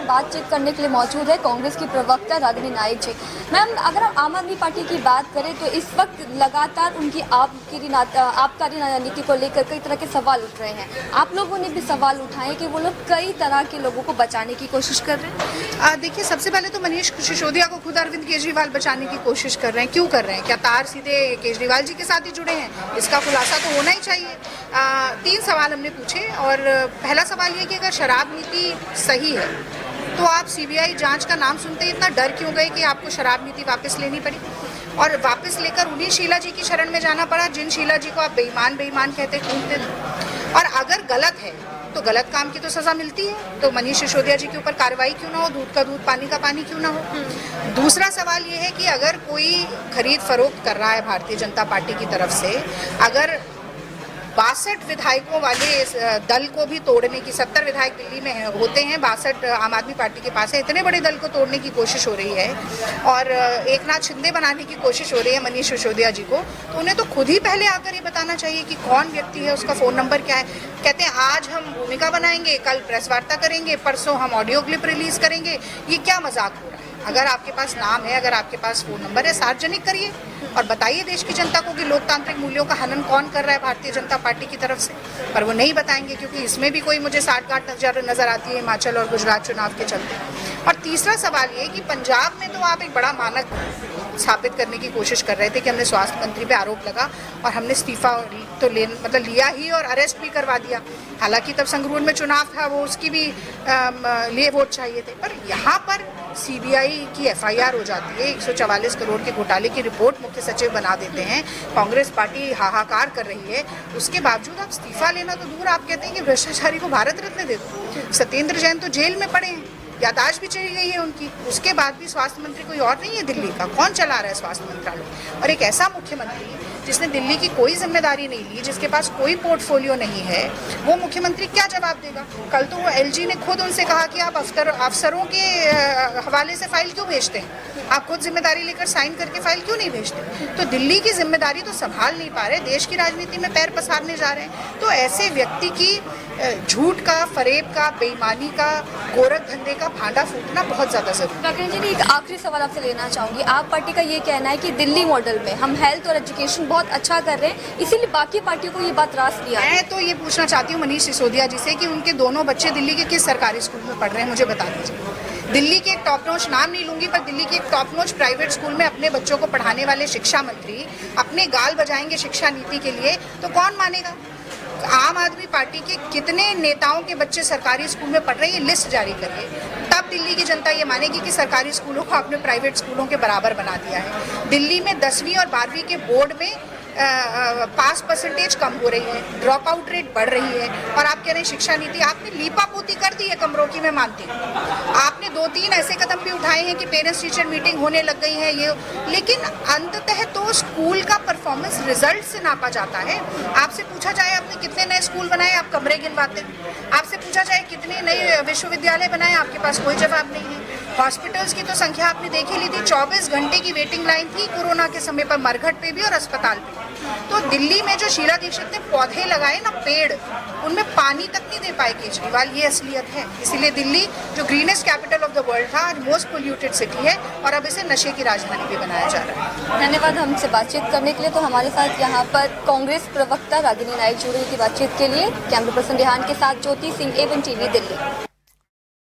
बातचीत करने के लिए मौजूद है कांग्रेस की प्रवक्ता रागिनी नाइक जी। मैम, अगर हम आम आदमी पार्टी की बात करें तो इस वक्त लगातार उनकी आबकारी नीति को लेकर कई तरह के सवाल उठ रहे हैं। आप लोगों ने भी सवाल उठाए कि वो लोग कई तरह के लोगों को बचाने की कोशिश कर रहे हैं। देखिए, सबसे पहले तो मनीष सिसोदिया को खुद अरविंद केजरीवाल बचाने की कोशिश कर रहे हैं। क्यों कर रहे हैं? क्या तार सीधे केजरीवाल जी के साथ ही जुड़े हैं? इसका खुलासा तो होना ही चाहिए। 3 सवाल हमने पूछे और पहला सवाल ये कि अगर शराब नीति सही है तो आप सीबीआई जांच का नाम सुनते ही इतना डर क्यों गए कि आपको शराब नीति वापस लेनी पड़ी और वापस लेकर उन्हीं शीला जी की शरण में जाना पड़ा जिन शीला जी को आप बेईमान कहते घूमते थे। और अगर गलत है तो गलत काम की तो सजा मिलती है, तो मनीष सिसोदिया जी के ऊपर कार्रवाई क्यों ना हो, दूध का दूध पानी का पानी क्यों ना हो। दूसरा सवाल ये है कि अगर कोई खरीद फरोख्त कर रहा है भारतीय जनता पार्टी की तरफ से, अगर 62 विधायकों वाले दल को भी तोड़ने की, 70 विधायक दिल्ली में होते हैं, 62 आम आदमी पार्टी के पास है, इतने बड़े दल को तोड़ने की कोशिश हो रही है और एकनाथ शिंदे बनाने की कोशिश हो रही है मनीष सिसोदिया जी को, तो उन्हें तो खुद ही पहले आकर ये बताना चाहिए कि कौन व्यक्ति है, उसका फ़ोन नंबर क्या है। कहते हैं आज हम भूमिका बनाएंगे, कल प्रेस वार्ता करेंगे, परसों हम ऑडियो क्लिप रिलीज़ करेंगे। ये क्या मजाक हो रहा है? अगर आपके पास नाम है, अगर आपके पास फ़ोन नंबर है, सार्वजनिक करिए और बताइए देश की जनता को कि लोकतांत्रिक मूल्यों का हनन कौन कर रहा है भारतीय जनता पार्टी की तरफ से। पर वो नहीं बताएंगे क्योंकि इसमें भी कोई मुझे साठगांठ नजर आती है हिमाचल और गुजरात चुनाव के चलते। और तीसरा सवाल ये कि पंजाब में तो आप एक बड़ा मानक स्थापित करने की कोशिश कर रहे थे कि हमने स्वास्थ्य मंत्री पे आरोप लगा और हमने इस्तीफा तो लिया ही और अरेस्ट भी करवा दिया। हालांकि तब संगरूर में चुनाव था, वो उसकी भी लिए वोट चाहिए थे। पर यहाँ पर सीबीआई की एफआईआर हो जाती है, 144 करोड़ के घोटाले की रिपोर्ट मुख्य सचिव बना देते हैं, कांग्रेस पार्टी हाहाकार कर रही है, उसके बावजूद आप इस्तीफा लेना तो दूर, आप कहते हैं कि भ्रष्टाचारी को भारत रत्न दे दो। सत्येंद्र जैन तो जेल में पड़े हैं, यादाश्त भी चली गई है उनकी, उसके बाद भी स्वास्थ्य मंत्री कोई और नहीं है दिल्ली का। कौन चला रहा है स्वास्थ्य मंत्रालय? और एक ऐसा मुख्यमंत्री जिसने दिल्ली की कोई जिम्मेदारी नहीं ली, जिसके पास कोई पोर्टफोलियो नहीं है, वो मुख्यमंत्री क्या जवाब देगा? कल तो वो एलजी ने खुद उनसे कहा कि आप अफसरों के हवाले से फाइल क्यों भेजते हैं, आप खुद जिम्मेदारी लेकर साइन करके फाइल क्यों नहीं भेजते? तो दिल्ली की जिम्मेदारी तो संभाल नहीं पा रहे, देश की राजनीति में पैर पसारने जा रहे हैं। तो ऐसे व्यक्ति की झूठ का, फरेब का, बेईमानी का, गोरख धंधे का भांडा फूटना बहुत ज़्यादा जरूरी है। जी, एक आखिरी सवाल आपसे लेना चाहूँगी। आप पार्टी का ये कहना है कि दिल्ली मॉडल में हम हेल्थ और एजुकेशन बहुत अच्छा कर रहे हैं, इसीलिए बाकी पार्टियों को ये बात रास लिया। मैं तो ये पूछना चाहती हूँ मनीष सिसोदिया जी से कि उनके दोनों बच्चे दिल्ली के किस सरकारी स्कूल में पढ़ रहे हैं, मुझे बता दीजिए। दिल्ली के एक टॉप नॉच, नाम नहीं लूंगी, पर दिल्ली के एक टॉप नॉच प्राइवेट स्कूल में अपने बच्चों को पढ़ाने वाले शिक्षा मंत्री अपने गाल बजाएंगे शिक्षा नीति के लिए, तो कौन मानेगा? आम आदमी पार्टी के कितने नेताओं के बच्चे सरकारी स्कूल में पढ़ रहे हैं, ये लिस्ट जारी करिए, तब दिल्ली की जनता ये मानेगी कि सरकारी स्कूलों को आपने प्राइवेट स्कूलों के बराबर बना दिया है। दिल्ली में 10वीं और 12वीं के बोर्ड में पास परसेंटेज कम हो रही है, ड्रॉप आउट रेट बढ़ रही है, और आप कह रहे हैं शिक्षा नीति। आपने लीपापोती कर दी है कमरों की, मैं मानती हूँ। आपने 2-3 ऐसे कदम भी उठाए हैं कि पेरेंट्स टीचर मीटिंग होने लग गई है ये, लेकिन अंततः तो स्कूल का परफॉर्मेंस रिजल्ट से नापा जाता है। आपसे पूछा जाए आपने कितने नए स्कूल बनाए, आप कमरे गिनवाते हैं। आपसे पूछा जाए कितने नए विश्वविद्यालय बनाए, आपके पास कोई जवाब नहीं है। हॉस्पिटल्स की तो संख्या आपने देख ही ली थी, 24 घंटे की वेटिंग लाइन थी कोरोना के समय पर, मरघट पे भी और अस्पताल पे। तो दिल्ली में जो शीला दीक्षित ने पौधे लगाए ना, पेड़, उनमें पानी तक नहीं दे पाए केजरीवाल, ये असलियत है। इसीलिए दिल्ली जो greenest capital of the world था, आज मोस्ट पोल्यूटेड सिटी है और अब इसे नशे की राजधानी भी बनाया जा रहा है। धन्यवाद हमसे बातचीत करने के लिए। तो हमारे साथ यहाँ पर कांग्रेस प्रवक्ता रागिनी नाइक जुड़ी थी बातचीत के लिए। कैमरा पर्सन रेहान के साथ ज्योति सिंह, A1 TV, दिल्ली।